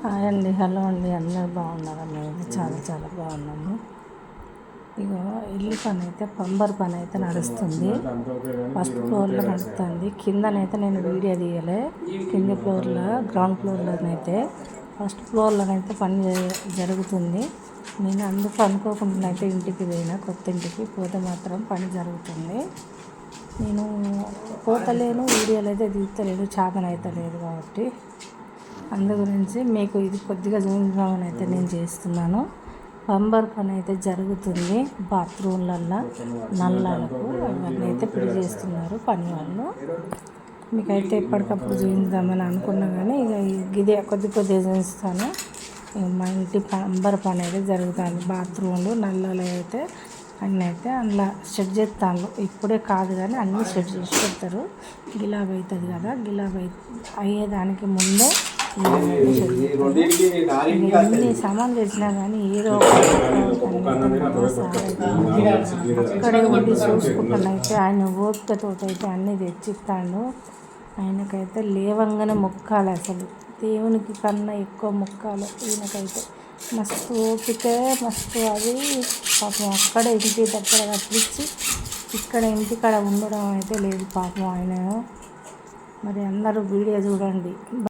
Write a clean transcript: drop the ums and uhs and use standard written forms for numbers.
Hi అండి, hello అండి, అందరూ బాగున్నారా? మేము చాలా చాలా బాగున్నాము. ఇగో ఇల్లు పని అయితే పంబర్ పని అయితే నడుస్తుంది. ఫస్ట్ ఫ్లోర్లో నడుస్తుంది. కిందనైతే నేను వీడియో తీయలే. కింది ఫ్లోర్లో, గ్రౌండ్ ఫ్లోర్లోనైతే ఫస్ట్ ఫ్లోర్లోనైతే పని జరుగుతుంది. నేను అందుకు అనుకోకుండా అయితే ఇంటికి పోయినా, కొత్త ఇంటికి పోతే మాత్రం పని జరుగుతుంది. నేను పోతలేను, వీడియోలు అయితే తీస్తలేను, చేతనైతే లేదు కాబట్టి అందు గురించి మీకు ఇది కొద్దిగా చూపించామని అయితే నేను చేస్తున్నాను. పంబర్ పని అయితే జరుగుతుంది. బాత్రూమ్లల్లో నల్లాలకు అవన్నీ అయితే పిడి చేస్తున్నారు పని వాళ్ళు. మీకైతే ఎప్పటికప్పుడు చూపించామని అనుకున్నా కానీ ఇక ఇదే కొద్దిగా చూపిస్తాను. మా ఇంటి పంబర్ పని అయితే జరుగుతుంది. బాత్రూమ్లు నల్లాలు అయితే అన్నీ అయితే అందులో సెట్ చేస్తాను. ఇప్పుడే కాదు కానీ అన్నీ సెట్ చేసి పెడతారు. గిలాబ్ అవుతుంది కదా, గిలాబ్ అయ్యేదానికి ముందే ఎన్ని సామాన్లు తెచ్చినా కానీ ఏదో అక్కడే ఉండి చూసుకుంటానైతే ఆయన ఓపికతో అయితే అన్నీ తెచ్చిస్తాడు. ఆయనకైతే లేవంగానే మొక్కాలి, అసలు దేవునికి కన్నా ఎక్కువ మొక్కాలి. ఈయనకైతే మస్తు ఓపిక, మస్తు అది పాపం అక్కడే ఇంటి దగ్గర కట్టించి ఇక్కడ ఇంటికాడ ఉండడం అయితే లేదు పాపం ఆయన. మరి అందరూ వీడియో చూడండి.